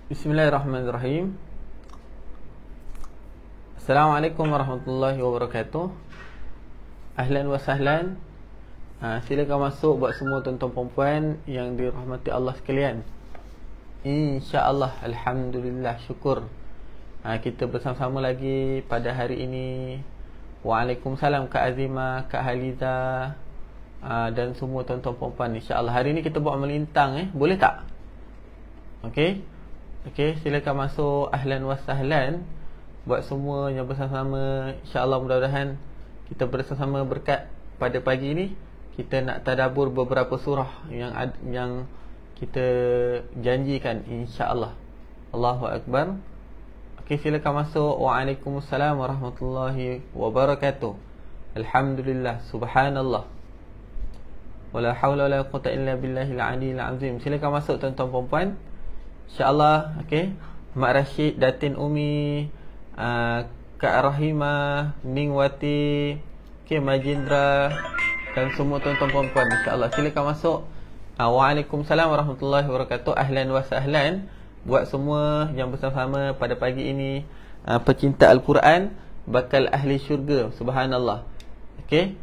Bismillahirrahmanirrahim. Assalamualaikum warahmatullahi wabarakatuh. Ahlan wa sahlan. Silakan masuk buat semua tuan-tuan perempuan yang dirahmati Allah sekalian. InsyaAllah, alhamdulillah, syukur. Kita bersama-sama lagi pada hari ini. Waalaikumsalam Kak Azimah, Kak Haliza, dan semua tuan-tuan perempuan. InsyaAllah hari ini kita buat melintang. Boleh tak? Okey, silakan masuk. Ahlan wa sahlan buat semua yang bersama-sama. InsyaAllah mudah-mudahan kita bersama-sama berkat pada pagi ini. Kita nak tadabbur beberapa surah yang kita janjikan, insya-Allah. Allahu akbar. Okey, silakan masuk. Waalaikumsalam warahmatullahi wabarakatuh. Alhamdulillah, subhanallah. Wala haula wala quwwata illa billahil aliyil azim. Silakan masuk tuan-tuan perempuan. InsyaAllah. Okey, Mak Rashid, Datin Umi, Kak Rahimah, Ning Wati, Majindra, dan semua tuan-tuan perempuan. InsyaAllah silakan masuk. Waalaikumsalam warahmatullahi wabarakatuh. Ahlan wa sahlan buat semua yang bersama-sama pada pagi ini, pecinta Al-Quran, bakal ahli syurga. Subhanallah. Okey,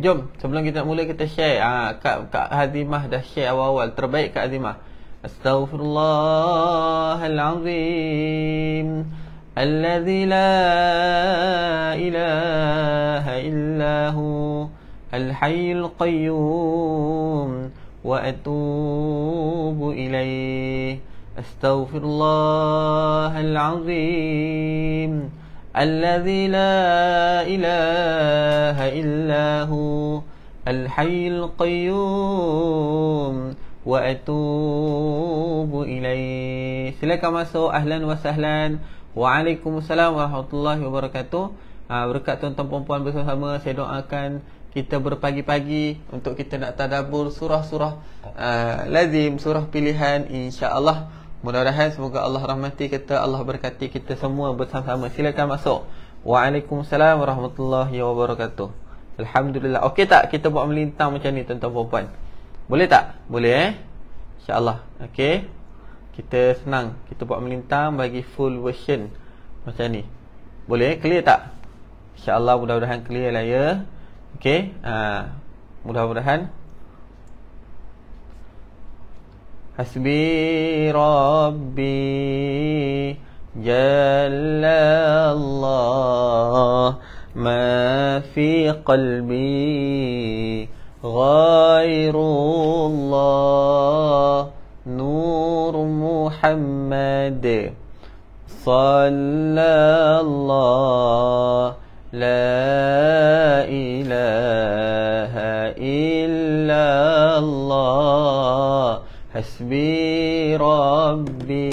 jom sebelum kita mula kita share. Kak Hazimah dah share awal-awal. Terbaik Kak Hazimah. Astaghfirullahalazim alladzi la ilaha illahu al-hayyul qayyum wa atubu ilaih. Astaghfirullahalazim alladzi la ilaha illahu al-hayyul qayyum wa atubu ilaih. Silakan masuk. Ahlan wa sahlan. Waalaikumsalam warahmatullahi wabarakatuh. Berkat tuan-tuan perempuan bersama-sama, saya doakan kita berpagi-pagi untuk kita nak tadabbur surah-surah lazim, surah pilihan, insya-Allah. Mudah-mudahan semoga Allah rahmati kita, Allah berkati kita semua bersama-sama. Silakan masuk. Waalaikumsalam warahmatullahi wabarakatuh. Alhamdulillah. Okey tak kita buat melintang macam ni tuan-tuan perempuan? Boleh tak? Boleh InsyaAllah. Okey, kita senang. Kita buat melintang bagi full version macam ni. Boleh? Clear tak? InsyaAllah mudah-mudahan clear lah ya. Okey, mudah-mudahan. Hasbi Rabbi Jalla Allah ma fi qalbi Ghairullah Nur Muhammad Sallallahu La ilaha illallah Hasbi Rabbi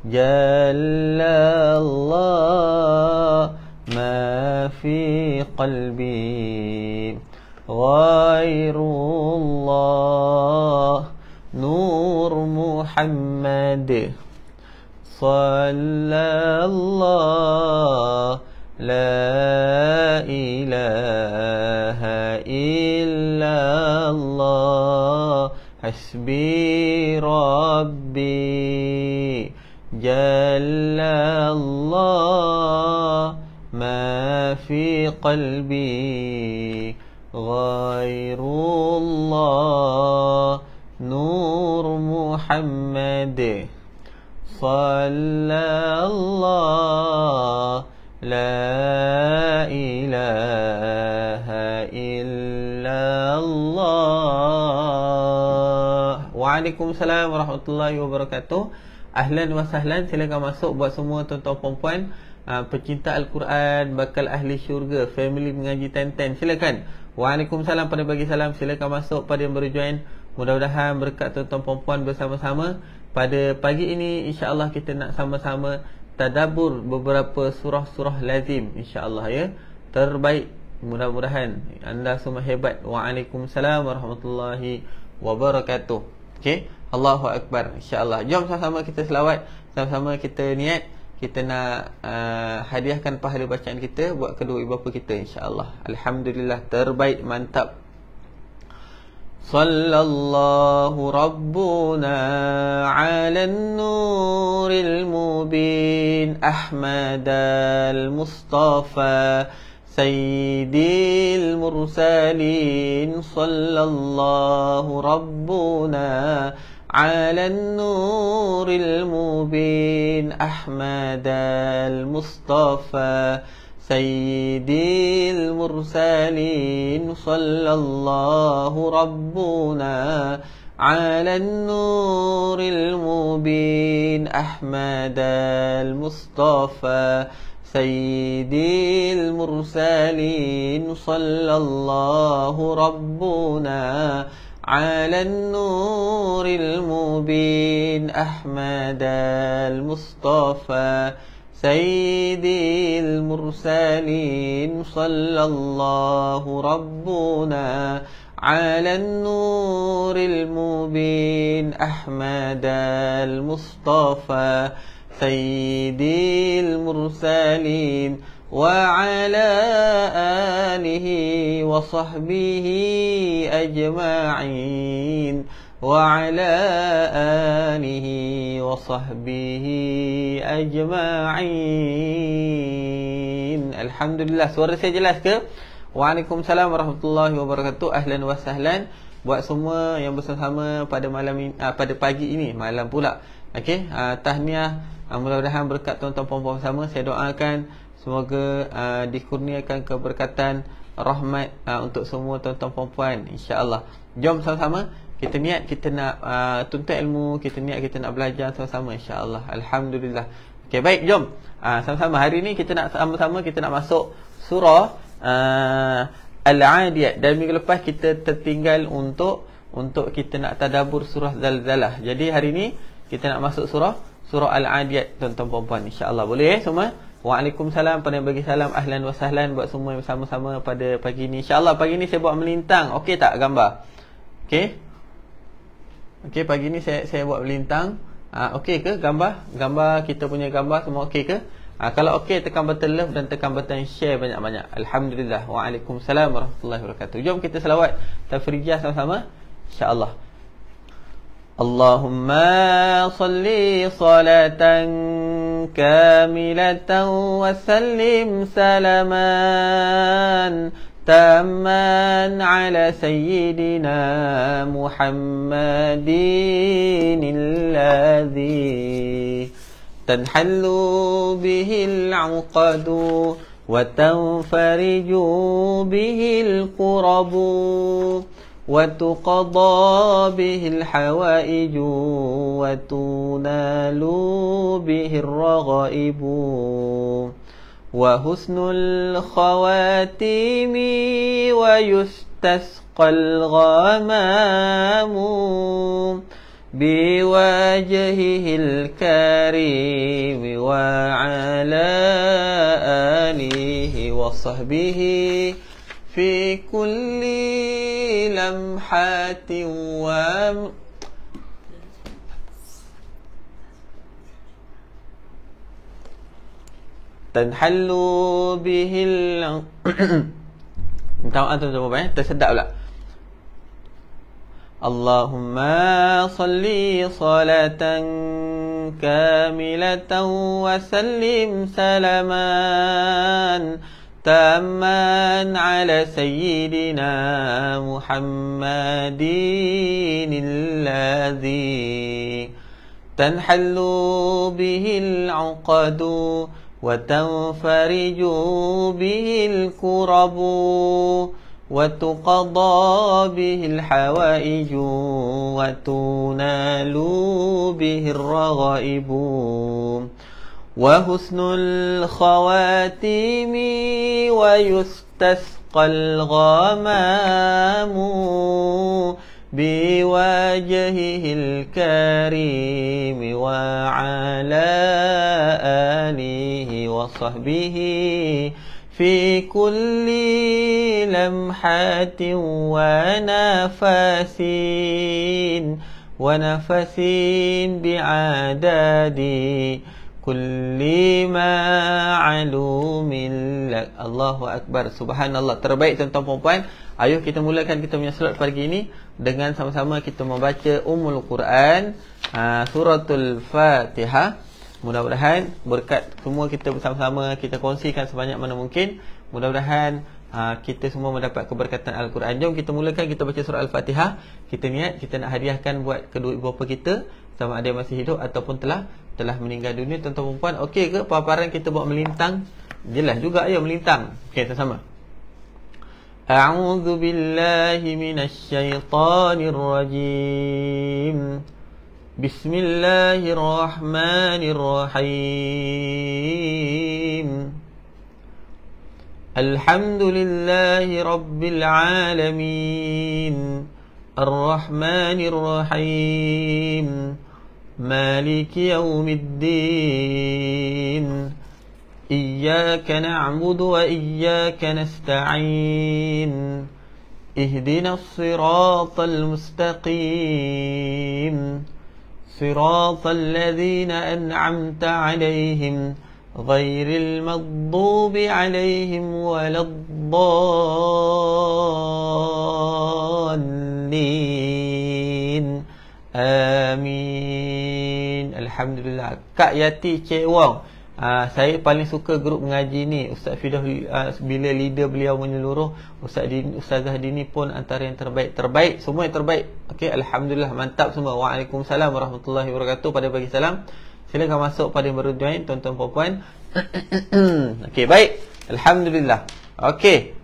Jalla Allah Ma fi qalbi Ghairullah Nur Muhammad Sallallahu La ilaha illallah Hasbi Rabbi Jalla Allah Ma fi qalbi Ghairullah Nur Muhammad Sallallahu La ilaha illallah. Waalaikumsalam warahmatullahi wabarakatuh. Ahlan wa sahlan. Silakan masuk buat semua tuan-tuan perempuan, pecinta Al-Quran, bakal ahli syurga, family mengaji 10-10. Silakan. Waalaikumsalam pada bagi salam. Silakan masuk pada yang baru join. Mudah-mudahan berkat tuan-tuan perempuan bersama-sama pada pagi ini, insya-Allah kita nak sama-sama tadabbur beberapa surah-surah lazim, insya-Allah ya. Terbaik. Mudah-mudahan anda semua hebat. Waalaikumsalam warahmatullahi wabarakatuh. Okey, Allahu akbar. Insya-Allah. Jom sama-sama kita selawat, sama-sama kita niat kita nak hadiahkan pahala bacaan kita buat kedua ibu bapa kita, insya-Allah. Alhamdulillah, terbaik, mantap. Sallallahu Rabbuna ala nuril mubin Ahmadal Mustafa Sayyidil mursalin Sallallahu Rabbuna ala nuril mubin Ahmadal Mustafa Sayyidil mursalin Sallallahu Rabbuna ala nuril mubin Ahmadal Mustafa Sayyidil mursalin Sallallahu Rabbuna ala nuril mubin Ahmadal Mustafa Sayyidil mursalin Sallallahu Rabbuna ala nuril mubin Ahmadal Mustafa Sayyidil mursalin wa ala alihi wa sahbihi ajma'in wa ala alihi wa sahbihi ajma'in. Alhamdulillah, suara saya jelas ke? Waalaikumsalam warahmatullahi wabarakatuh. Ahlan wa sahlan buat semua yang bersama pada malam ini, pada pagi ini, malam pula. Okey, tahniah, mudah-mudahan berkat tuan-tuan puan-puan bersama. Saya doakan semoga dikurniakan keberkatan, rahmat untuk semua tuan-tuan puan-puan, insya-Allah. Jom sama-sama kita niat, kita nak tuntut ilmu, kita niat kita nak belajar sama-sama, insya-Allah. Alhamdulillah. Okey, baik, jom sama-sama hari ni kita nak sama-sama kita nak masuk surah Al-Adiyat. Dan minggu lepas kita tertinggal untuk kita nak tadabbur surah Zalzalah. Jadi hari ni kita nak masuk surah Al-Adiyat, tuan-tuan puan-puan, insya-Allah. Boleh semua? Waalaikumsalam, pada bagi salam ahlan wa sahlan buat semua yang bersama-sama pada pagi ni. Insya-Allah pagi ni saya buat melintang. Okey tak gambar? Okey. Okey, pagi ni saya buat melintang. Okey ke gambar kita punya gambar semua okey ke? Kalau okey, tekan button love dan tekan button share banyak-banyak. Alhamdulillah. Waalaikumsalam warahmatullahi wabarakatuh. Jom kita selawat tafrijah sama-sama, insya-Allah. Allahumma salli salatan kamilatan wa sallim salaman tamman ala sayyidina Muhammadin alladhi tanhallu bihil 'uqadu wa tanfariju bihil qurabu wa tuqadha bihil hawa'iju wa tunalu bihir raghaibu wa husnul khawatimi wa yustasqal ghamamu biwajhihil karim wa ala alihi wa sahbihi fi kulli lamhatin wa tanhallu bihil minta maaf tuan-tuan, tersedak pula. Allahumma salli salatan kamilatan wa sallim salaman tamman ala sayyidina Muhammadin alladhi tanhallu bihil 'uqadu wa tanfariju bihil kurabu wa tuqadha bihil hawaiju wa tunalu bihir raghaibu wa husnul khawatimi wa yustasqal ghamamu biwajhihil karim wa ala alihi wa sahbihi fi kulli lamhatin wa nafasin bi'adadi kulli ma'lumin lak. Allahu Akbar. Subhanallah. Terbaik tuan-tuan puan-puan. Ayuh kita mulakan kita punya slot pagi ini dengan sama-sama kita membaca Ummul Quran, Suratul Fatihah. Mudah-mudahan berkat semua kita bersama-sama kita kongsikan sebanyak mana mungkin. Mudah-mudahan kita semua mendapat keberkatan Al-Quran. Jom kita mulakan kita baca surah Al-Fatihah. Kita niat kita nak hadiahkan buat kedua ibu bapa kita, sama ada yang masih hidup ataupun telah meninggal dunia. Tuan-tuan dan puan, okey ke paparan kita buat melintang? Jelas juga ya melintang. Okey, sama-sama. A'udzu billahi minasy syaithanir rajim. Bismillahirrahmanirrahim. Alhamdulillahi rabbil alamin. Ar-Rahmanir Rahim. Maliki yaumiddin. Iyyaka na'budu wa iyyaka nasta'in. Ihdinas siratal mustaqim. Siratal ladzina an'amta 'alaihim ghairil maghdubi 'alaihim waladdallin. Amin. Alhamdulillah. Kak Yati Cik Wong, saya paling suka grup mengaji ni. Ustaz Fidah bila leader beliau menyeluruh, Ustazah Dini pun antara yang terbaik. Semua yang terbaik. Okey, alhamdulillah, mantap semua. Waalaikumsalam warahmatullahi wabarakatuh. Pada pagi salam. Silakan masuk pada yang baru join, tuan-tuan puan-puan. Okey, baik. Alhamdulillah. Okey.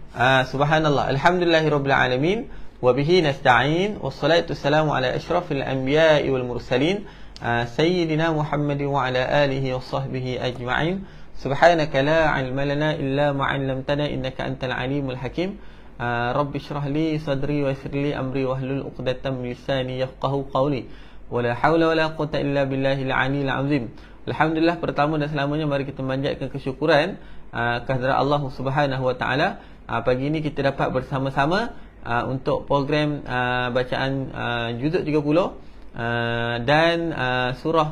Subhanallah. Alhamdulillahirabbil alamin. Wa bihi nasta'in. Wassalatu wassalamu ala asyrafil anbiya'i wal mursalin. Sayyidina Muhammad wa ala alihi wa sahbihi ajma'in. Subhanaka la ilma lana illa ma 'allamtana innaka antal alimul hakim. Rabbi shrah li sadri wa yassir li amri wahlul 'uqdatam min lisani yafqahu qawli. Wala haula wala quwwata illa billahil 'aliyyil 'azim. Alhamdulillah, pertama dan selamanya mari kita manjatkan kesyukuran kehadrat Allah Subhanahu wa taala. Pagi ini kita dapat bersama-sama untuk program bacaan juzuk 30 dan surah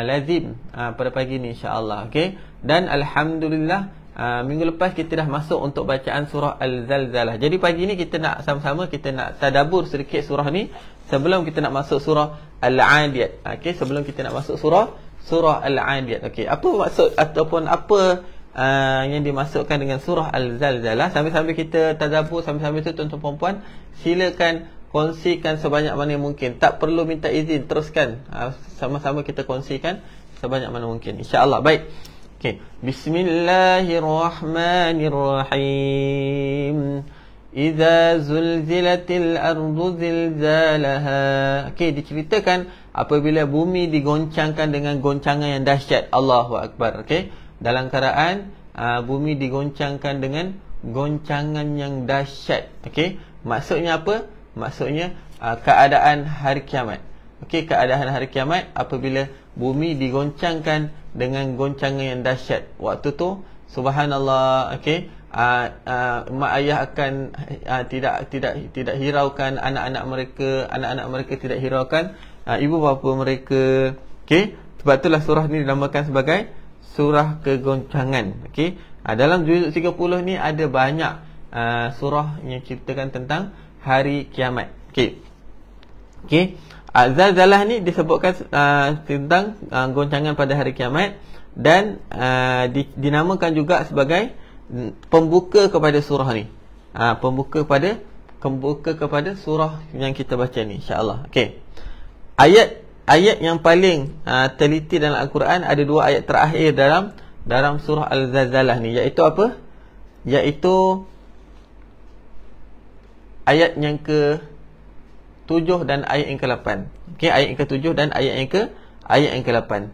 lazim pada pagi ni insya-Allah. Okey. Dan alhamdulillah minggu lepas kita dah masuk untuk bacaan surah Al-Zalzalah. Jadi pagi ni kita nak sama-sama kita nak tadabbur sedikit surah ni sebelum kita nak masuk surah Al-Adiyat. Okey, sebelum kita nak masuk surah Al-Adiyat. Okey, apa maksud ataupun apa yang dimasukkan dengan surah Al-Zalzalah? Sambil-sambil kita tadabbur, sambil-sambil tu tuan-tuan puan-puan, silakan kongsikan sebanyak mana mungkin. Tak perlu minta izin, teruskan. Sama-sama kita kongsikan sebanyak mana mungkin, insya-Allah. Baik. Okey. Bismillahirrahmanirrahim. Idza zulzilatil ardu zilzalaha. Okey, diceritakan apabila bumi digoncangkan dengan goncangan yang dahsyat. Allahu akbar. Okey. Dalam keadaan bumi digoncangkan dengan goncangan yang dahsyat. Okey. Maksudnya apa? Maksudnya keadaan hari kiamat. Okey, keadaan hari kiamat apabila bumi digoncangkan dengan goncangan yang dahsyat. Waktu tu subhanallah, okey, mak ayah akan tidak hiraukan anak-anak mereka tidak hiraukan ibu bapa mereka. Okey, sebab itulah surah ni dinamakan sebagai surah kegoncangan. Okey, dalam juzuk 30 ni ada banyak surah yang ceritakan tentang hari kiamat. Okey. Okey. Zalzalah ni disebutkan tentang goncangan pada hari kiamat dan dinamakan juga sebagai pembuka kepada surah ni. Pembuka kepada surah yang kita baca ni, insya-Allah. Okey. Ayat yang paling teliti dalam Al-Quran, ada dua ayat terakhir dalam surah Al-Zalzalah ni, iaitu apa? Iaitu ayat yang ke-7 dan ayat yang ke-8. Okey, ayat yang ke-7 dan ayat yang ke-8.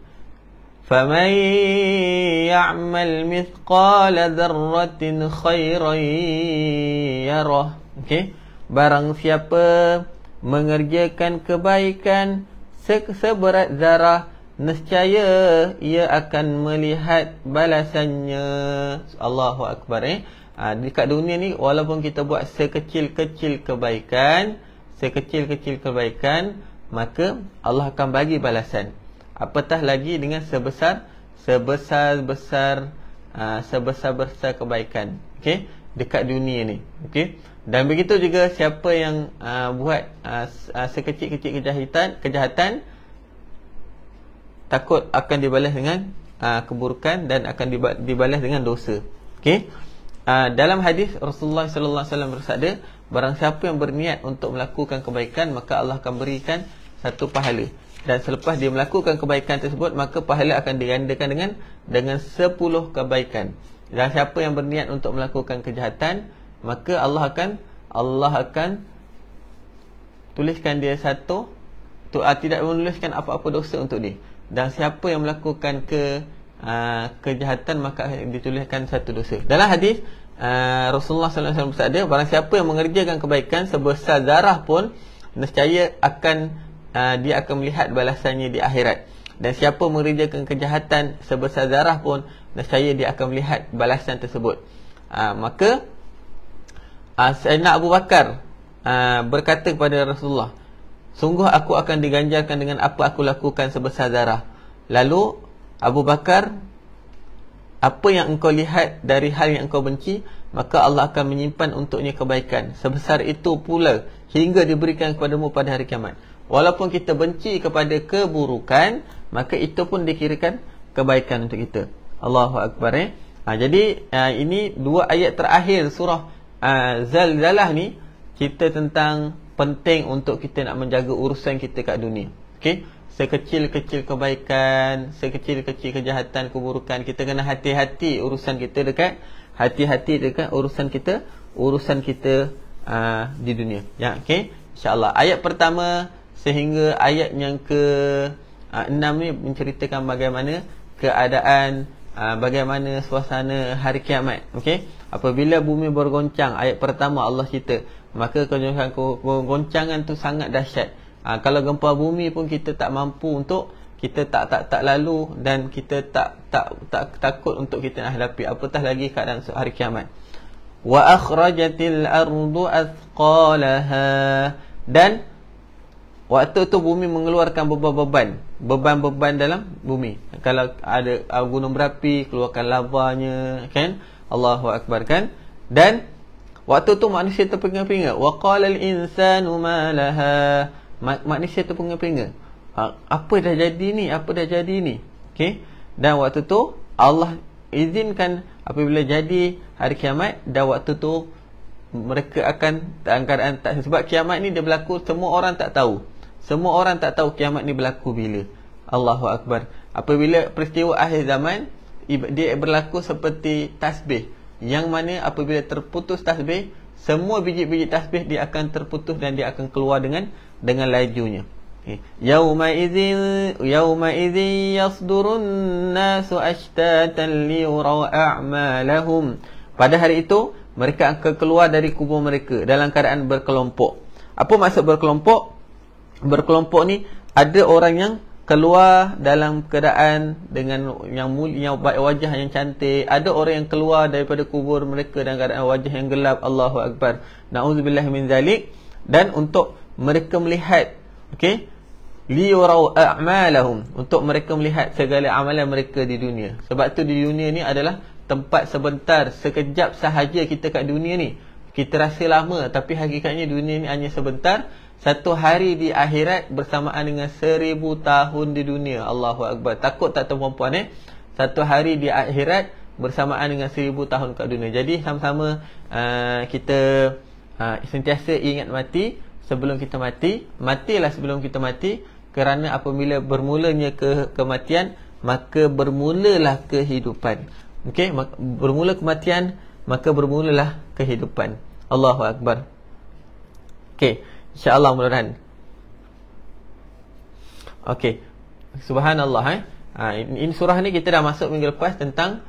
Faman ya'mal mithqala dzarratin khairan yarah. Okey, barang siapa mengerjakan kebaikan seberat zarah, nescaya ia akan melihat balasannya. Allahu akbar. Dekat dunia ni walaupun kita buat sekecil-kecil kebaikan, maka Allah akan bagi balasan. Apatah lagi dengan sebesar-besar kebaikan. Okey, dekat dunia ni. Okey. Dan begitu juga siapa yang buat sekecil-kecil kejahatan, takut akan dibalas dengan keburukan dan akan dibalas dengan dosa. Okey. Dalam hadis Rasulullah sallallahu alaihi wasallam bersabda, barang siapa yang berniat untuk melakukan kebaikan, maka Allah akan berikan satu pahala. Dan selepas dia melakukan kebaikan tersebut, maka pahala akan digandakan dengan 10 kebaikan. Dan siapa yang berniat untuk melakukan kejahatan, maka Allah akan tuliskan dia satu, tidak menuliskan apa-apa dosa untuk dia. Dan siapa yang melakukan kejahatan, maka dituliskan satu dosa. Dalam hadis Rasulullah sallallahu alaihi wasallam bersabda, barang siapa yang mengerjakan kebaikan sebesar zarah pun, nescaya dia akan melihat balasannya di akhirat. Dan siapa mengerjakan kejahatan sebesar zarah pun, nescaya dia akan melihat balasan tersebut. Maka Sayyidina Abu Bakar berkata kepada Rasulullah, sungguh aku akan diganjarkan dengan apa aku lakukan sebesar zarah. Lalu Abu Bakar, apa yang engkau lihat dari hal yang engkau benci, maka Allah akan menyimpan untuknya kebaikan sebesar itu pula hingga diberikan kepadamu pada hari kiamat. Walaupun kita benci kepada keburukan, maka itu pun dikirakan kebaikan untuk kita. Allahu Akbar. Jadi ini dua ayat terakhir surah Zalzalah ni cerita tentang penting untuk kita nak menjaga urusan kita kat dunia. Okey, sekecil-kecil kebaikan, sekecil-kecil kejahatan, keburukan, kita kena hati-hati urusan kita dekat urusan kita di dunia. Ya, okey. Insya-Allah ayat pertama sehingga ayat yang ke-6 ni menceritakan bagaimana keadaan, bagaimana suasana hari kiamat. Okey, apabila bumi bergoncang, ayat pertama Allah cerita, maka goncangan tu sangat dahsyat. Kalau gempa bumi pun kita tak mampu untuk kita tak lalu, dan kita tak takut untuk kita nak hadapi, apatah lagi keadaan hari kiamat. Wa akhrajatil ardu athqalaha, dan waktu tu bumi mengeluarkan beban-beban dalam bumi. Kalau ada gunung berapi, keluarkan lavanya, kan? Allahu Akbar, kan? Dan waktu tu manusia terpinga-pinga. Wa qala al-insanu ma laha, manusia terpinga-pinga. Apa dah jadi ni? Okey. Dan waktu tu Allah izinkan apabila jadi hari kiamat, dan waktu tu mereka akan dalam keadaan tak, sebab kiamat ni dia berlaku, semua orang tak tahu kiamat ni berlaku bila. Allahu Akbar. Apabila peristiwa akhir zaman, dia berlaku seperti tasbih, yang mana apabila terputus tasbih, semua biji-biji tasbih dia akan terputus dan dia akan keluar dengan lajunya. Yauma idzin yasdurun nasu ashtatan liyuraw a'malahum. Pada hari itu mereka akan keluar dari kubur mereka dalam keadaan berkelompok. Apa maksud berkelompok? Berkelompok ni ada orang yang keluar dalam keadaan dengan yang mulia, wajah yang cantik. Ada orang yang keluar daripada kubur mereka dalam keadaan wajah yang gelap. Allahu Akbar. Na'udzubillah min zalik. Dan untuk mereka melihat, okey, liyurau a'malahum, untuk mereka melihat segala amalan mereka di dunia. Sebab tu di dunia ni adalah tempat sebentar, sekejap sahaja kita kat dunia ni. Kita rasa lama, tapi hakikatnya dunia ni hanya sebentar. Satu hari di akhirat bersamaan dengan 1000 tahun di dunia. Allahu Akbar. Takut tak tuan-puan? Satu hari di akhirat bersamaan dengan 1000 tahun kat dunia. Jadi sama-sama kita sentiasa ingat mati sebelum kita mati. Matilah sebelum kita mati, kerana apabila bermulanya kematian, maka bermulalah kehidupan. Okey, bermula kematian, maka bermulalah kehidupan. Allahu Akbar. Okey, insya-Allah mudah-mudahan. Okey. Subhanallah. Ini surah ni kita dah masuk minggu lepas tentang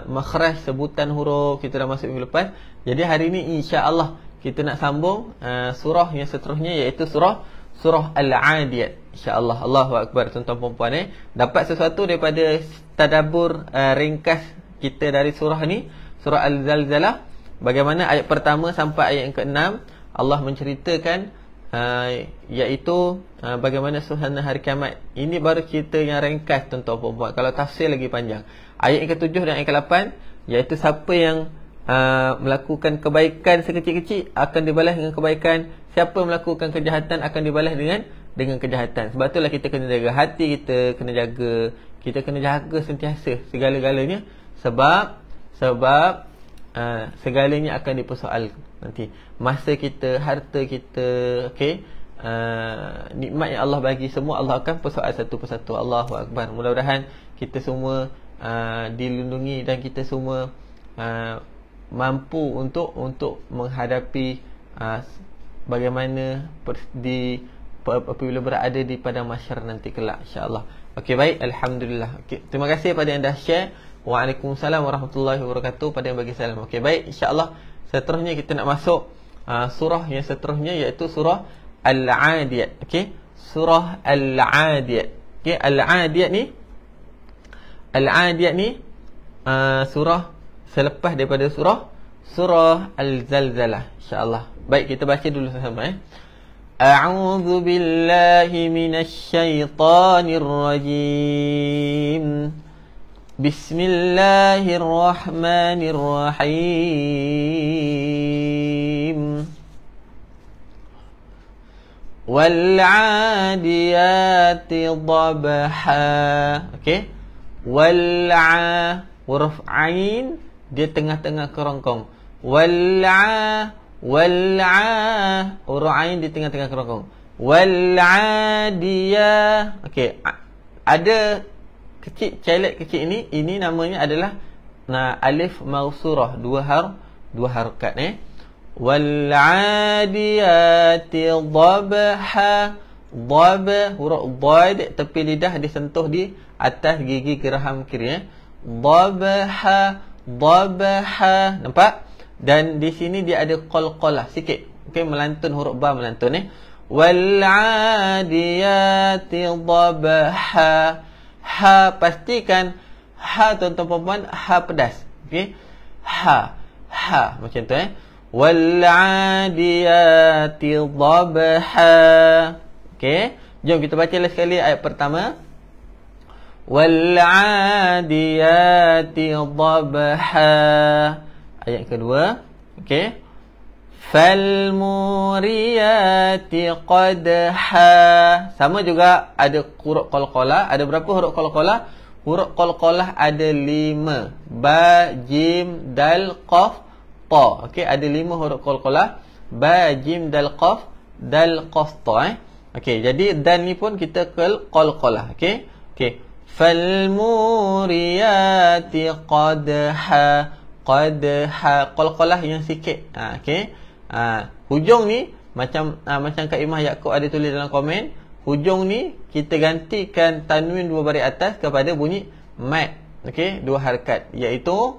makhraj sebutan huruf, kita dah masuk minggu lepas. Jadi hari ni insya-Allah kita nak sambung surah yang seterusnya, iaitu surah Al-Adiyat. InsyaAllah. Allahu Akbar, tuan-tuan dan puan. Dapat sesuatu daripada tadabbur ringkas kita dari surah ni, surah Al-Zalzalah. Bagaimana ayat pertama sampai ayat yang ke-6 Allah menceritakan iaitu bagaimana suasana hari kiamat. Ini baru cerita yang ringkas, tuan-tuan dan puan. Kalau tafsir lagi panjang. Ayat yang ke-7 dan ayat ke-8 iaitu siapa yang melakukan kebaikan sekecil-kecil akan dibalas dengan kebaikan. Siapa melakukan kejahatan akan dibalas dengan kejahatan. Sebab itulah kita kena jaga hati kita, kita kena jaga sentiasa segala-galanya, sebab segalanya akan dipersoal nanti. Masa kita, harta kita, okey, nikmat yang Allah bagi semua Allah akan persoal satu persatu. Allahu Akbar. Mudah-mudahan kita semua dilindungi dan kita semua mampu untuk menghadapi bagaimana apabila berada di padang mahsyar nanti kelak, insya-Allah. Okey, baik, alhamdulillah. Okey, terima kasih pada yang dah share. Waalaikumsalam warahmatullahi wabarakatuh pada yang bagi salam. Okey, baik, insya-Allah seterusnya kita nak masuk surah yang seterusnya, iaitu surah Al-Adiyat. Okey, surah Al-Adiyat. Okey, Al-Adiyat ni surah selepas daripada surah Al-Zalzalah, insya-Allah. Baik, kita baca dulu sama-sama. A'udzu billahi minasy syaithanir rajim. Bismillahirrahmanirrahim. Wal 'adiyati dhabha. Okey. Wal 'a, huruf ain dia tengah-tengah kerongkong. Wal 'a, huruf ain di tengah-tengah kerongkong. Wal 'adiyah. Okey, ada kecil, celet kecil ini namanya adalah alif mausurah, dua harakat Wal 'adiyati dhabha. Dhab, huruf dhad, tepi lidah disentuh di atas gigi geraham kiri. Dhabha, nampak? Dan di sini dia ada qalqalah sikit. Okey, melantun, huruf ba melantun Wal 'adiyati dhabha. Ha, pastikan tuan-tuan puan-puan, pedas. Okey, ha macam tu Wal 'adiyati dhabha. Okey, jom kita baca lagi sekali ayat pertama. Wal 'adiyati dhabha. Ayat kedua, okey. Fal muriyati qadha. Sama juga ada huruf qalqalah. Ada berapa huruf qalqalah? Huruf qalqalah ada 5. Ba, jim, dal, qaf, ta. Okey, ada 5 huruf qalqalah. Ba, jim, dal, qaf, ta. Okey, jadi dan ni pun kita qalqalah. Okey. Fal muriyati qadha. Qalqalah yang sikit. Okey. Hujung ni macam Kak Yaakob ada tulis dalam komen, hujung ni kita gantikan tanwin 2 baris atas kepada bunyi mad. Okey, 2 harakat, iaitu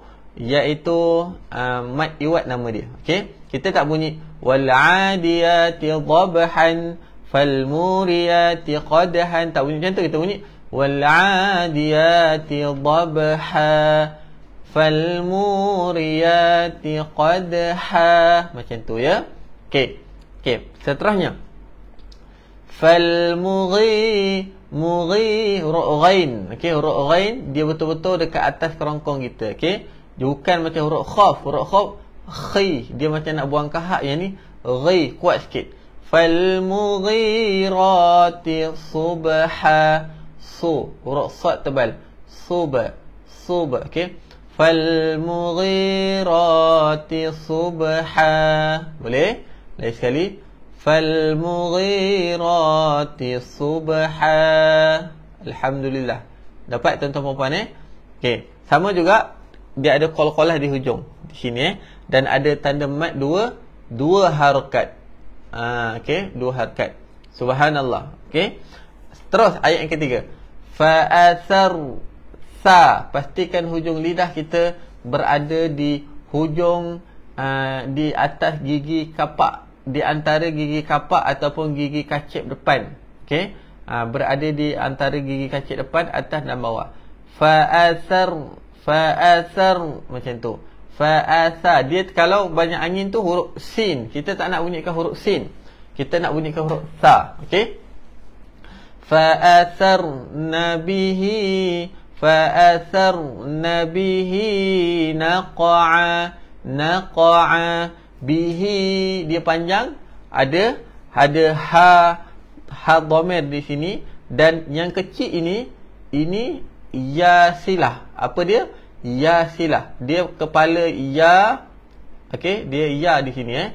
mad iwad nama dia. Okey, kita tak bunyi wal 'adiyati dhabhan fal muriyati qadhan, tak bunyi macam tu. Kita bunyi wal 'adiyati dhabha fal muriyati qadha, macam tu ya. Okey, seterusnya fal mughi, huruf ghain. Okey, huruf ghain dia betul-betul dekat atas kerongkong kita. Okey, bukan macam huruf khaf. Huruf khaf khi, dia macam nak buang kahak, yang ni ghi, kuat sikit. Fal mughirati subha. Huruf sad tebal, subha. Okey, fal mughirati subha. Boleh? Lagi sekali. Fal mughirati subha. Alhamdulillah. Dapat tuan-tuan puan-puan Okey, sama juga dia ada qalqalah di hujung di sini dan ada tanda mad dua harakat. Okey, 2 harakat. Subhanallah. Okey. Terus ayat yang ketiga. Fa athar sa, pastikan hujung lidah kita berada di hujung di atas gigi kapak, di antara gigi kapak ataupun gigi kacip depan. Okey, berada di antara gigi kacip depan, atas dan bawah. Fa athar, macam tu. Fa athar, dia kalau banyak angin tu huruf sin, kita tak nak bunyikan huruf sin, kita nak bunyikan huruf sa. Okey, fa athar nabihi naqa'a. naqa'a. Bihi dia panjang, ada ha dhamir di sini, dan yang kecil ini ya silah. Apa dia? Ya silah. Dia kepala ya. Okey, dia ya di sini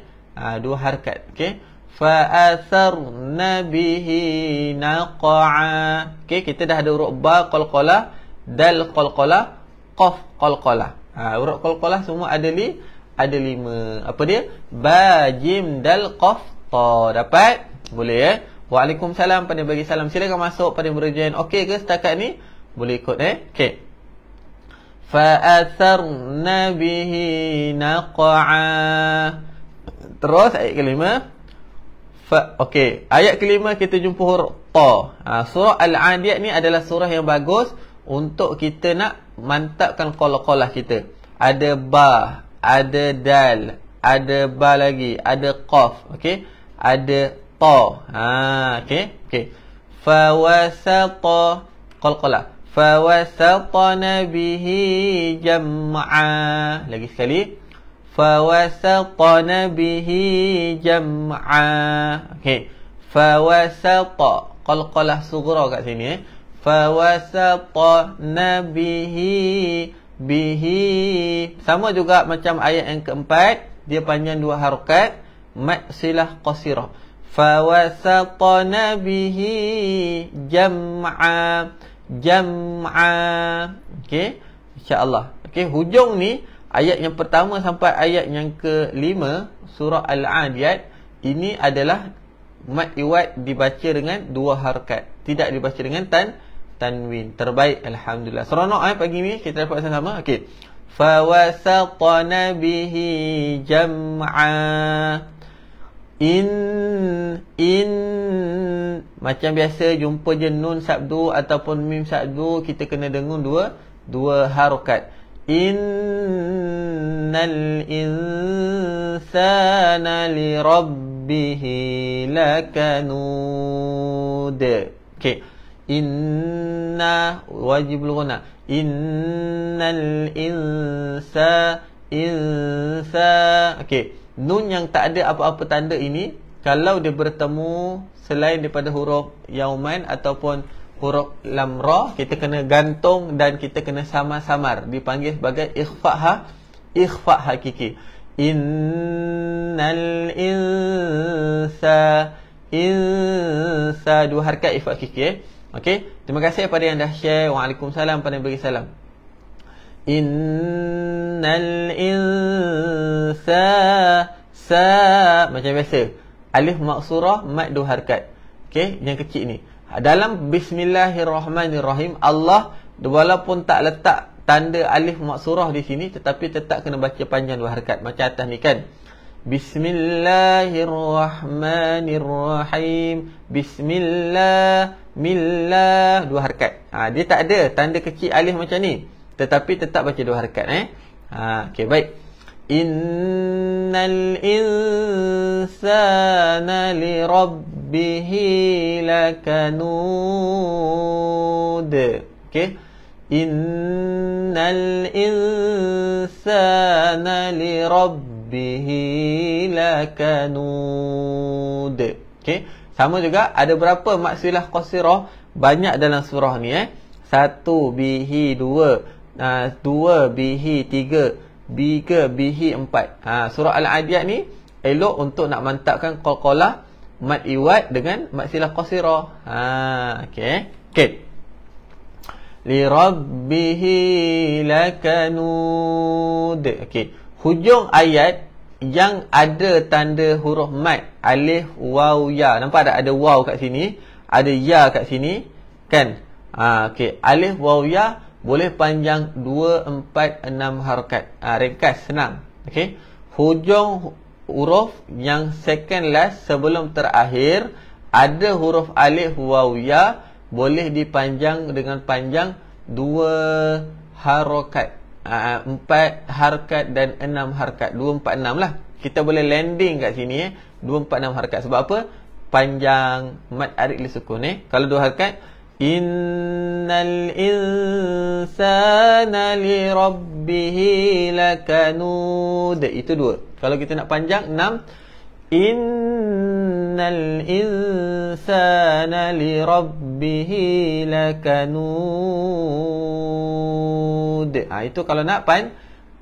dua harakat. Okey. Fa atharna bihi naqa'a. Okey, kita dah ada huruf ba qalqalah, dal qalqalah, qaf qalqalah. Huruf qalqalah semua ada 5. Apa dia? Ba, jim, dal, qaf, ta. Dapat? Boleh Waalaikumsalam pada bagi salam. Silakan masuk pada berujian. Okey ke setakat ni? Boleh ikut Okey. Fa atharna bihi naqa'a. Terus ayat kelima. Okey, ayat kelima kita jumpa huruf ta. Surah Al-Adiyat ni adalah surah yang bagus untuk kita nak mantapkan qalqalah kita. Ada ba, ada dal, ada ba lagi, ada qaf, okey, ada ta. Okey. Fa wasata qalqalah. Fa wasatna bihi jam'a. Lagi sekali. Fa wasatna bihi jam'a. Okey. Fa wasata qalqalah sughra kat sini Fa wasatna bihi sama juga macam ayat yang keempat, dia panjang 2 harakat, mad silah qasirah. Fa wasatna bihi jam'a. Okey, insya-Allah. Okey, hujung ni ayat yang pertama sampai ayat yang ke-5 surah Al-Adiyat ini adalah mad iwad dibaca dengan 2 harakat, tidak dibaca dengan tanwin. Terbaik, alhamdulillah. Seronok pagi ni kita dapat sama-sama. Okey. Fa wasatna bihi jam'a. In macam biasa jumpa je nun sabdu ataupun mim sabdu, kita kena dengung dua harakat. Innal insana li rabbihi lakanud. Okey. Inna wajibul ghuna. Innal insa. Okey. Nun yang tak ada apa-apa tanda ini, kalau dia bertemu selain daripada huruf yauman ataupun huruf lam ra, kita kena gantung dan kita kena samar-samar, dipanggil sebagai ikhfa hakiki. Innal insa 2 harakat ikhfa hakiki. Okey, terima kasih kepada yang dah share. Waalaikumsalam pada yang bagi salam. Innal insa macam biasa, alif maksurah, mad 2 harakat. Okey, yang kecil ni. Dalam bismillahirrahmanirrahim, Allah walaupun tak letak tanda alif maksurah di sini, tetapi tetap kena baca panjang 2 harakat macam atas ni kan. Bismillahirrahmanirrahim. Bismillah 2 harakat. Dia tak ada tanda kecil alif macam ni, tetapi tetap baca 2 harakat okey, baik. Innal insana li rabbihi lakanud. Okey. Innal insana li rabbihi lakanud. Okey. Sama juga ada berapa mad silah qasirah banyak dalam surah ni 1 bihi 2, 2 bihi 3, 3 bihi 4. Surah Al-Adiyat ni elok untuk nak mantapkan qalqalah mad iwad dengan mad silah qasirah. Okey. Li rabbihi lakanud. Okey. Hujung ayat yang ada tanda huruf mad, alif, waw, ya. Nampak tak ada waw kat sini, ada ya kat sini kan? Okey, alif, waw, ya boleh panjang 2, 4, 6 harakat. Ringkas, senang. Okey. Hujung huruf yang second last sebelum terakhir ada huruf alif, waw, ya boleh dipanjang dengan panjang 2 harakat. 4 harakat dan 6 harakat. 2, 4, 6 lah. Kita boleh landing kat sini 2, 4, 6 harakat. Sebab apa? Panjang mad arid li sukun Kalau 2 harakat, Innal insana li rabbihi lakanud. Itu 2. Kalau kita nak panjang 6. Innal insana li rabbihi lakanud. Itu kalau nak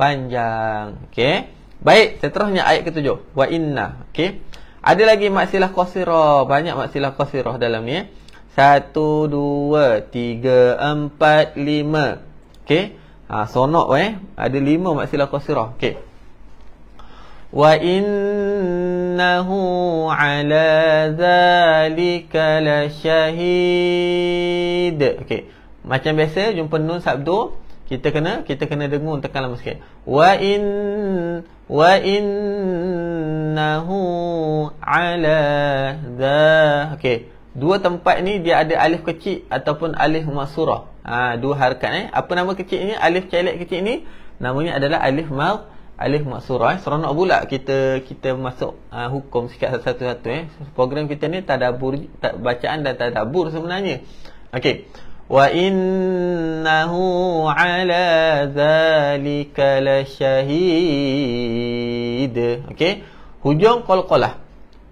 panjang. Okey. Baik, seterusnya ayat ke-7. Wa inna. Okey. Ada lagi maksilah qasirah. Banyak maksilah qasirah dalam ni. 1, 2, 3, 4, 5. Okey. Sonok ada 5 maksilah qasirah. Okey. Wa innahu ala zalika lasyahid. Okey. Macam biasa jumpa nun sabdu, kita kena dengung, tekan lama sikit. Wa innahu ala za. Okey. 2 tempat ni dia ada alif kecil ataupun alif maksurah. 2 harakat Apa nama kecil ni? Alif celek kecil ni namanya adalah alif maksurah. Seronok pula kita masuk hukum sikit satu-satu Program kita ni tadabbur, bacaan dan tadabbur sebenarnya. Okey. Wa innahu ala zalika lasyahid. Okey. Hujung qalqalah.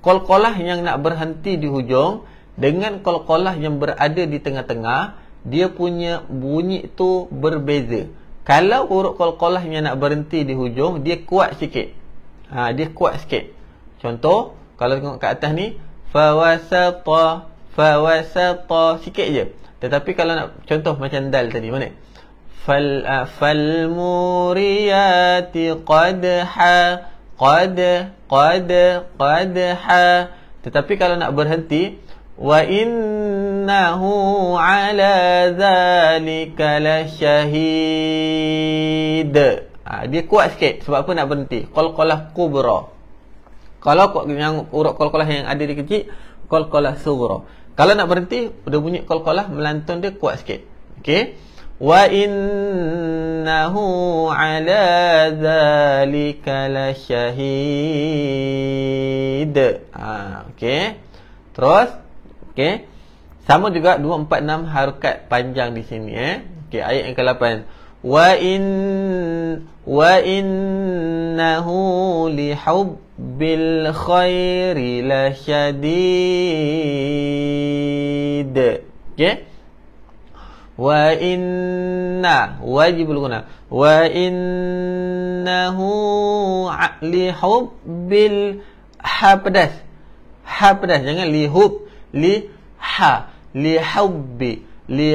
Qalqalah yang nak berhenti di hujung dengan qalqalah yang berada di tengah-tengah, dia punya bunyi tu berbeza. Kalau huruf qalqalah yang nak berhenti di hujung, dia kuat sikit. Dia kuat sikit. Contoh, kalau tengok kat atas ni, fawasata sikit je. Tetapi kalau nak contoh macam dal tadi, mana? Fal muriyati qadha. Tetapi kalau nak berhenti, wa innahu ala zalika lasyahid. Dia kuat sikit. Sebab apa nak berhenti? Qalqalah kubra. Kalau yang huruf qalqalah yang ada di kecil, qalqalah sughra. Kalau nak berhenti, udah bunyi qalqalah, melantun dia kuat sikit. Okey. Wa innahu ala zalika lasyahid. Okey. Terus okey. Sama juga 2, 4, 6 harakat panjang di sini Okey, ayat yang ke-8. Wa innahu li hubbil khairi lasyadid. Okey. Wa inna wajibul guna. Wa innahu li hubbil pedas. Jangan li hub. Li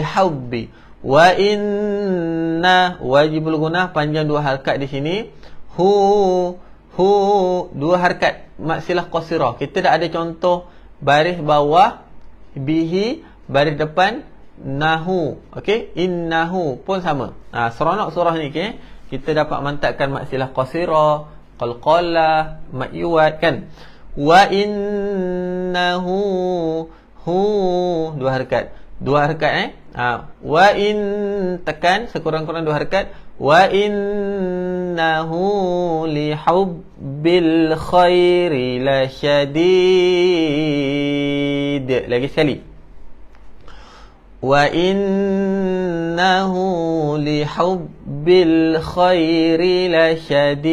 hubbi. Wa inna wajibul gunah, panjang 2 harakat di sini. Hu 2 harakat maksilah qasirah. Kita dah ada contoh baris bawah bihi, baris depan nahu. Okey, innahu pun sama. Seronok surah ni kita dapat mantapkan maksilah qasirah, qalqalah, ma'iwat kan. Wa innahu 2 harakat. Wa in tekan sekurang-kurang 2 harakat. Wa innahu li hubbil khairi lasyadid. Lagi sekali. Wa innahu li hubbil khairi lasyadid.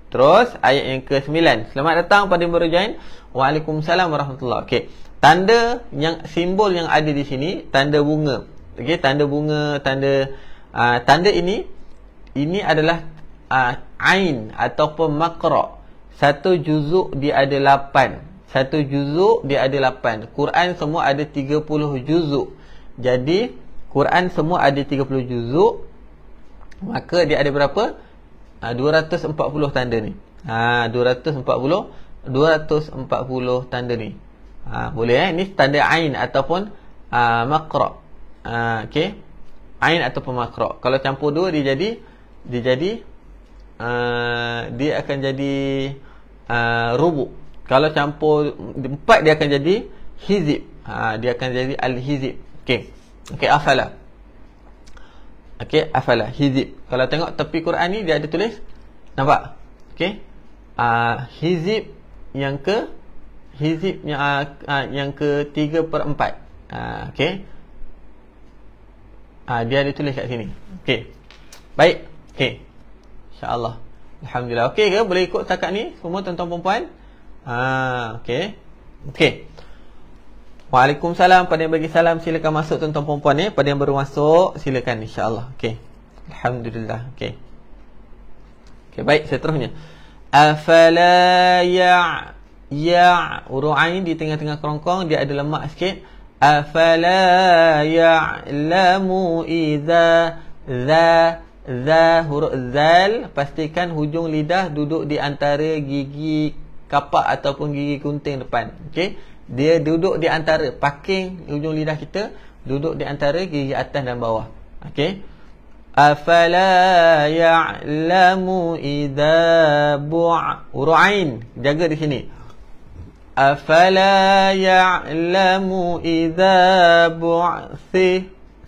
Terus ayat yang ke-9. Selamat datang pada yang baru join. Waalaikumsalam warahmatullahi. Okey. Tanda yang simbol yang ada di sini, tanda bunga. Okey, tanda bunga, tanda ini adalah ain ataupun maqra. Satu juzuk dia ada 8. Satu juzuk dia ada 8. Quran semua ada 30 juzuk. Jadi Quran semua ada 30 juzuk. Maka dia ada berapa? 240 tanda ni. 240 tanda ni. Boleh ni tanda ain ataupun maqra. Okey. Ain ataupun maqra. Kalau campur 2 dia akan jadi rubu'. Kalau campur 4 dia akan jadi hizib. Dia akan jadi al-hizib. Okey. Okey, afala. Okey, afala hizib. Kalau tengok tepi Quran ni dia ada tulis, nampak? Okey. Hizib yang ke hizib yang ke-3/4. Okey. Dia ada tulis kat sini. Okey. Baik. Okey. InsyaAllah. Alhamdulillah. Okey ke? Boleh ikut setakat ni semua tuan-tuan perempuan? Okey. Okey. Waalaikumsalam. Pada yang bagi salam silakan masuk tuan-tuan perempuan ni. Pada yang baru masuk silakan insya-Allah. Okey. Alhamdulillah. Okey. Okey, baik, seterusnya. Afala huruf ain di tengah-tengah kerongkong dia ada lemak sikit. Afala ya'lamu idza huruf zal, pastikan hujung lidah duduk di antara gigi kapak ataupun gigi gunting depan. Okey. Dia duduk di antara, parking hujung lidah kita duduk di antara gigi atas dan bawah. Okey. Afala ya'lamu idza huruf ain, jaga di sini. Afala ya'lamu idza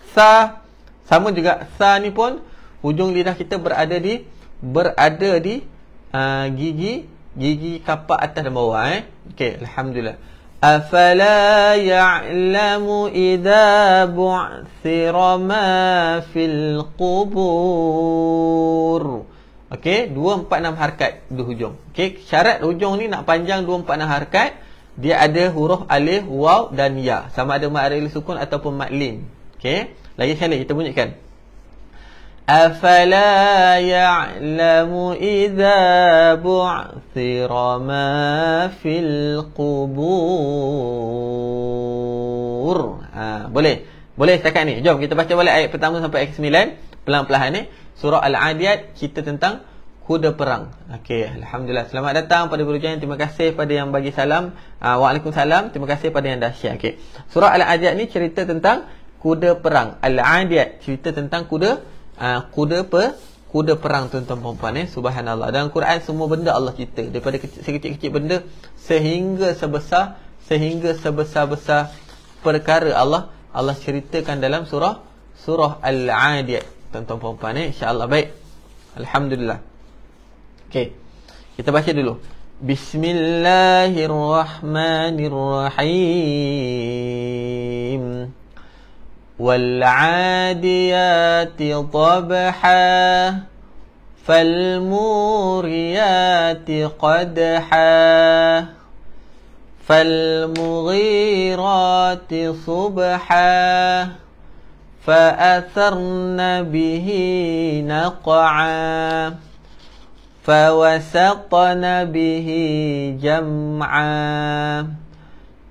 sa, sama juga sa ni pun hujung lidah kita berada di gigi kapak atas dan bawah. Okey, alhamdulillah. Afala ya'lamu idza bu'thira ma fil qubur. Okey, 2, 4, 6 harakat di hujung. Okey, syarat hujung ni nak panjang 2, 4, 6 harakat. Dia ada huruf alif, waw dan ya, sama ada mad alif sukun ataupun mad lim. Okey, lagi sekali kita bunyikan. Afala ya'lamu idza bu'thira ma fil qubur. Boleh setakat ni. Jom kita baca balik ayat pertama sampai ayat ke-9 pelan-pelan ni. Surah Al-Adiyat, cerita tentang kuda perang. Okey, alhamdulillah. Selamat datang pada berujian. Terima kasih pada yang bagi salam. Waalaikumsalam. Terima kasih pada yang dah share. Okey. Surah Al-Adiyat ni cerita tentang kuda perang. Al-Adiyat cerita tentang kuda perang tuan-tuan perempuan. Subhanallah. Dalam Quran semua benda Allah cerita, daripada sekecil-kecil benda sehingga sebesar-besar perkara Allah ceritakan dalam surah Al-Adiyat tuan-tuan perempuan. Insya-Allah. Baik, alhamdulillah. Okey, kita baca dulu. Bismillahirrahmanirrahim. والعاديات ضبحا فالموريات قدحا فالمغيرات صبحا فأثرن به نقعا فوسطن به جمعا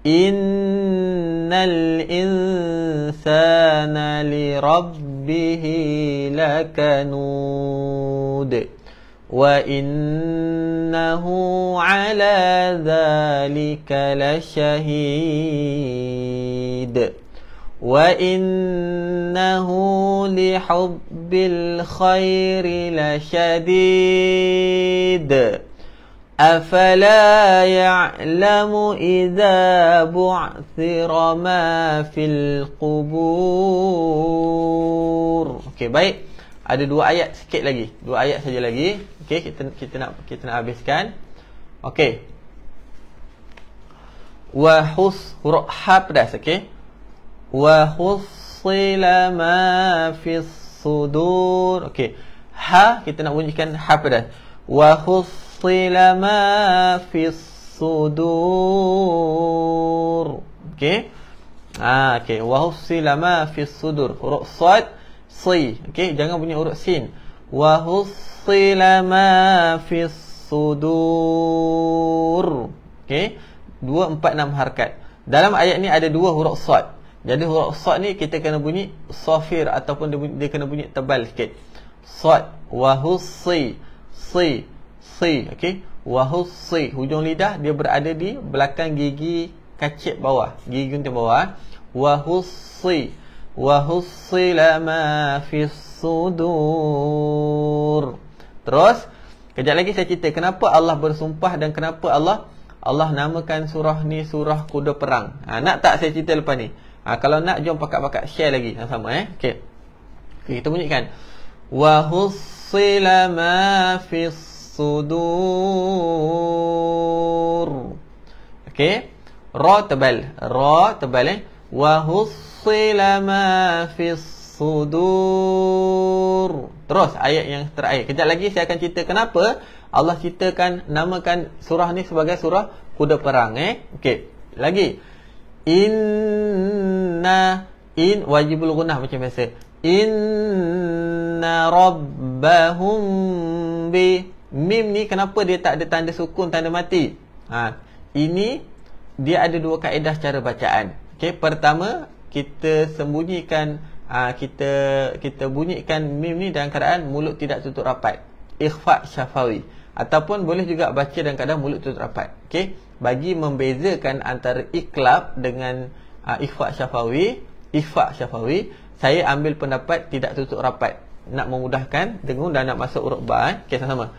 Innal insana li rabbihi lakanud wa innahu ala dhalika lashahid wa innahu li hubbil khairi lashadid. Afala ya'lamu idza bu'thira ma fil qubur. Okey, baik. Ada 2 ayat sikit lagi. 2 ayat saja lagi. Okey, kita nak habiskan. Okey. Wa huruf ha pedas, okey. Wa hussila ma fis sudur. Okey. Ha kita nak bunyikan ha pedas. Wa hussila ma fis sudur. Okey. Okey, wa hussila ma fis sudur. Huruf sad, si. Okey, jangan bunyi huruf sin. Wa hussila ma fis sudur. Okey. 2, 4, 6 harakat. Dalam ayat ni ada 2 huruf sad. Jadi huruf sad ni kita kena bunyi safir ataupun dia kena bunyi tebal sikit. Sad, wa hussi, si. Okey, wa hussi, hujung lidah dia berada di belakang gigi kacip bawah, gigi gunting bawah. Wa hussi lama fis sudur. Terus kejap lagi saya cerita kenapa Allah bersumpah dan kenapa Allah namakan surah ni surah kuda perang. Nak tak saya cerita lepas ni? Kalau nak, jom pakat-pakat share lagi sama-sama. Okey. Kita bunyikan wa hussila ma fis sudur. Okey. Ra tebal wa hussila ma fis sudur. Terus ayat yang terakhir. Kejap lagi saya akan cerita kenapa Allah namakan surah ni sebagai surah kuda perang. Okey. Lagi. Wajibul gunnah macam biasa. Inna rabbahum bi. Mim ni kenapa dia tak ada tanda sukun, tanda mati? Ini dia ada dua kaedah cara bacaan. Okey, pertama kita sembunyikan kita bunyikan mim ni dalam keadaan mulut tidak tutup rapat. Ikhfa syafawi. Ataupun boleh juga baca dalam keadaan mulut tutup rapat. Okey, bagi membezakan antara iklab dengan ikhfa syafawi, saya ambil pendapat tidak tutup rapat. Nak memudahkan dengung dan nak masuk huruf ba. Okey, sama-sama.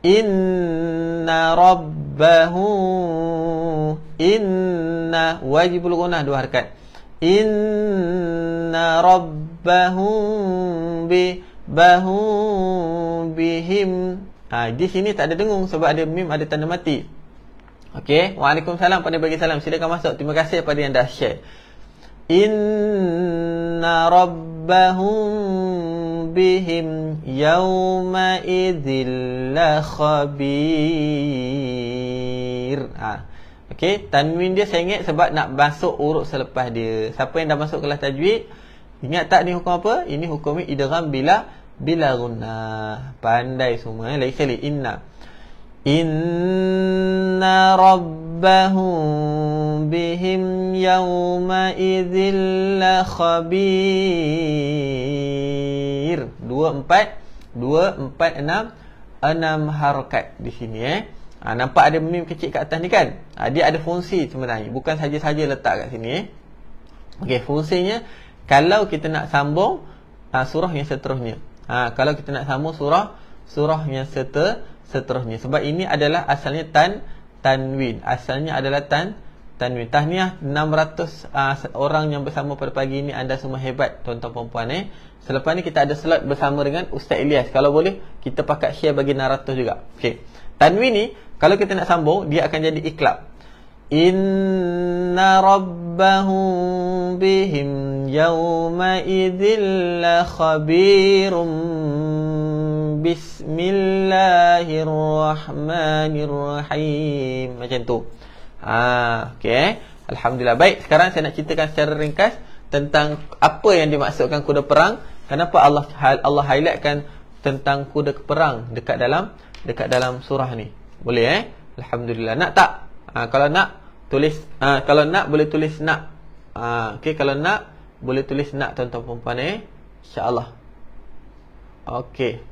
Inna rabbahu. Inna wajibul gunnah dua harakat. Inna rabbahum bihim. Di sini tak ada dengung sebab ada mim, ada tanda mati. Okey, waalaikumsalam pada bagi salam. Silakan masuk. Terima kasih kepada yang dah share. Inna rabbahum bihim yawma idzil la khabir. Okey, tanwin dia saya ingat sebab nak masuk huruf selepas dia. Siapa yang dah masuk kelas tajwid, ingat tak ni hukum apa? Ini hukum idgham bila gunnah. Pandai semua. Lagi sekali, Inna rabbahum bihim yawma idzil la khabir. 2 4 6 harakat di sini. Nampak ada mim kecil kat atas ni kan? Dia ada fungsi sebenarnya, bukan saja-saja letak kat sini. Okey, fungsinya kalau kita nak sambung surah yang seterusnya. Kalau kita nak sambung surah yang seterusnya. Sebab ini adalah asalnya tanwin. Asalnya adalah tanwin. Tahniah 600 orang yang bersama pada pagi ini. Anda semua hebat tuan-tuan perempuan. Selepas ni kita ada slot bersama dengan Ustaz Ilyas. Kalau boleh kita pakat share bagi 600 juga. Okey. Tanwin ni kalau kita nak sambung dia akan jadi iklab. Inna rabbahum bihim yawma idzil la khabirum. Bismillahirrahmanirrahim. Macam tu. Okey. Alhamdulillah. Baik, sekarang saya nak ceritakan secara ringkas tentang apa yang dimaksudkan kuda perang. Kenapa Allah highlightkan tentang kuda perang dekat dalam surah ni. Boleh Alhamdulillah. Nak tak? Kalau nak tulis kalau nak boleh tulis nak. Okey, kalau nak boleh tulis nak tuan-tuan perempuan insya-Allah. Okey.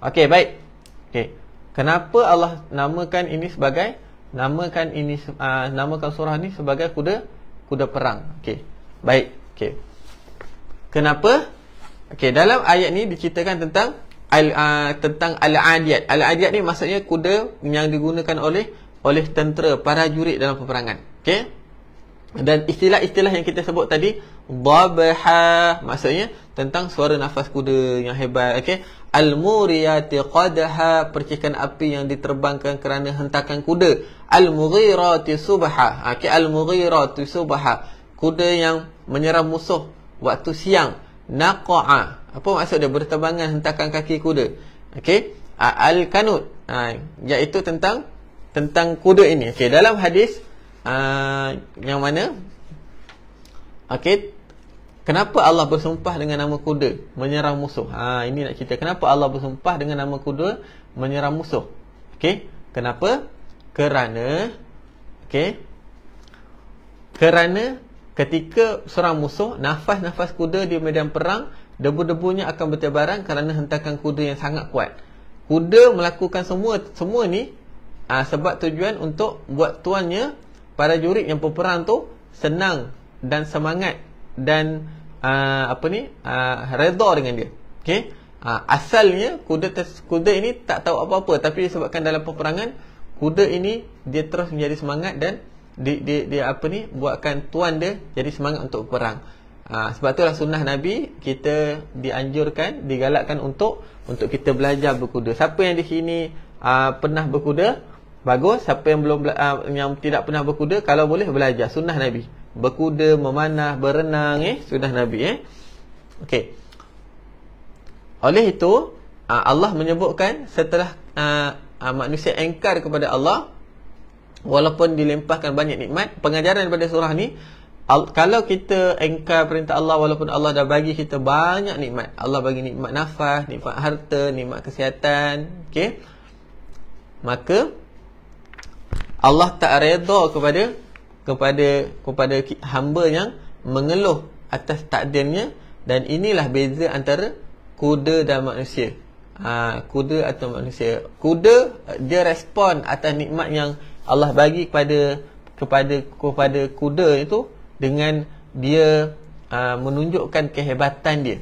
Okey, baik. Okey. Kenapa Allah namakan surah ni sebagai kuda perang? Okey. Baik. Okey. Kenapa? Okey, dalam ayat ni diceritakan tentang al-adiyat. Al-adiyat ni maksudnya kuda yang digunakan oleh tentera, para jurid dalam peperangan. Okey? Dan istilah-istilah yang kita sebut tadi, dhabha, maksudnya tentang suara nafas kuda yang hebat. Okey? Al-muriyati qadha, percikan api yang diterbangkan kerana hentakan kuda. Al-mughirati subha. Okey, al-mughirati subha, kuda yang menyerang musuh waktu siang. Naqa'a, apa maksud dia? Berterbangan hentakan kaki kuda. Okey? Al-kanut, iaitu tentang kuda ini. Okey, dalam hadis yang mana? Okey, kenapa Allah bersumpah dengan nama kuda menyerang musuh? Ini nak cerita kenapa Allah bersumpah dengan nama kuda menyerang musuh. Okey, kenapa? Kerana ketika serang musuh, nafas-nafas kuda di medan perang, debu-debunya akan bertebaran kerana hentakan kuda yang sangat kuat. Kuda melakukan semua ni sebab tujuan untuk buat tuannya, para jurid yang berperang tu senang dan semangat dan redha dengan dia. Okey, asalnya kuda ini tak tahu apa-apa, tapi disebabkan dalam peperangan kuda ini dia terus menjadi semangat dan dia buatkan tuan dia jadi semangat untuk berperang. Sebab itulah sunnah Nabi, kita dianjurkan, digalakkan untuk kita belajar berkuda. Siapa yang di sini pernah berkuda? Bagus. Siapa yang belum yang tidak pernah berkuda, kalau boleh belajar sunnah Nabi. Berkuda, memanah, berenang, sunnah Nabi. Okey. Oleh itu Allah menyebutkan setelah manusia engkar kepada Allah, walaupun dilempahkan banyak nikmat, pengajaran daripada surah ni, kalau kita engkar perintah Allah, walaupun Allah dah bagi kita banyak nikmat, Allah bagi nikmat nafas, nikmat harta, nikmat kesihatan, okey, maka Allah tak redha kepada hamba yang mengeluh atas takdirnya. Dan inilah beza antara kuda dan manusia. Kuda atau manusia. Kuda dia respon atas nikmat yang Allah bagi kepada kuda itu dengan dia menunjukkan kehebatan dia.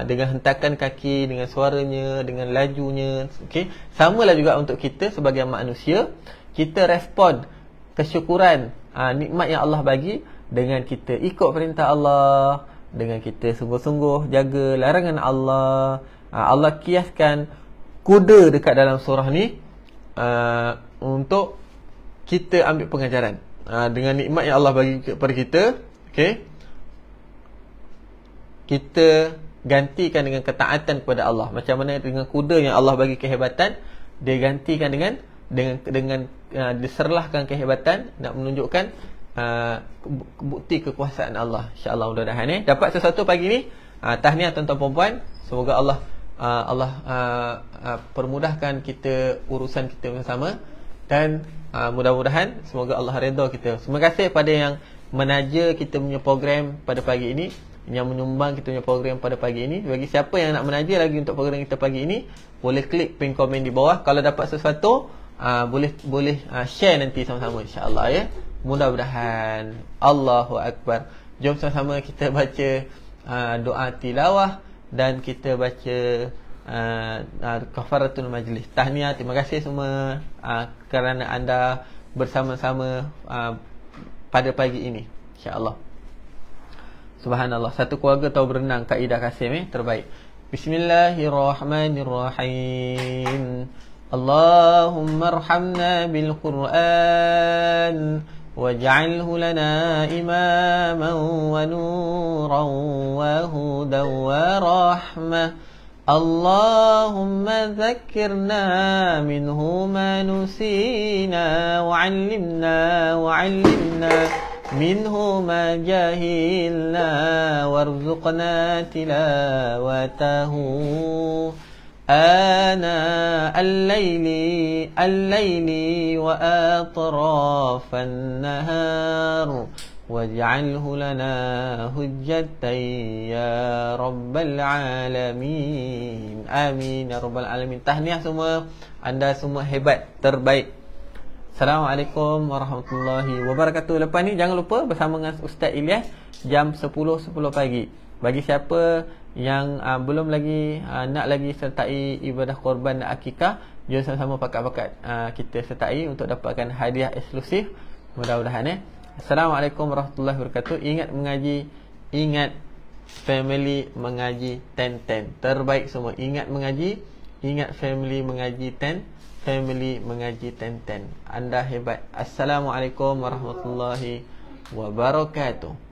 Dengan hentakan kaki, dengan suaranya, dengan lajunya. Okey, samalah juga untuk kita sebagai manusia, kita respon kesyukuran nikmat yang Allah bagi dengan kita ikut perintah Allah, dengan kita sungguh-sungguh jaga larangan Allah. Allah kiaskan kuda dekat dalam surah ni untuk kita ambil pengajaran dengan nikmat yang Allah bagi kepada kita. Okey, kita gantikan dengan ketaatan kepada Allah. Macam mana dengan kuda yang Allah bagi kehebatan, dia gantikan dengan diserlahkan kehebatan, nak menunjukkan bukti kekuasaan Allah. InsyaAllah mudah-mudahan dapat sesuatu pagi ni. Tahniah tuan-tuan puan-puan. Semoga Allah permudahkan kita urusan kita bersama. Dan mudah-mudahan semoga Allah redha kita. Terima kasih pada yang menaja kita punya program pada pagi ini, yang menyumbang kita punya program pada pagi ini. Bagi siapa yang nak menaja lagi untuk program kita pagi ini, boleh klik pin komen di bawah. Kalau dapat sesuatu, boleh share nanti sama-sama, insya-Allah Mudah-mudahan. Allahu Akbar. Jom sama-sama kita baca doa tilawah dan kita baca kafaratul majlis. Tahniah, terima kasih semua kerana anda bersama-sama pada pagi ini, insya-Allah. Subhanallah, satu keluarga tahu berenang, kaedah Kasim terbaik. Bismillahirrahmanirrahim. Allahumma arhamna bil Qur'an waj'alhu lana imaman wa nuran wa hudan wa rahmah. Allahumma dhakkirna minhu ma nusina wa 'allimna minhu ma jahilna warzuqna tilawatahu ana al-layli wa atrafan nahar waj'alhu lana hujjatan ya rabbal alamin. Amin ya rabbal alamin. Tahniah semua, anda semua hebat, terbaik. Assalamualaikum warahmatullahi wabarakatuh. Lepas ni jangan lupa bersama dengan Ustaz Ilyas jam 10.10 pagi. Bagi siapa yang belum lagi nak lagi sertai ibadah korban dan akikah, jom sama-sama pakat-pakat kita sertai untuk dapatkan hadiah eksklusif. Mudah-mudahan Assalamualaikum warahmatullahi wabarakatuh. Ingat mengaji, ingat family mengaji 10-10. Terbaik semua. Ingat mengaji, ingat family mengaji 10. Family mengaji 10-10. Anda hebat. Assalamualaikum warahmatullahi wabarakatuh.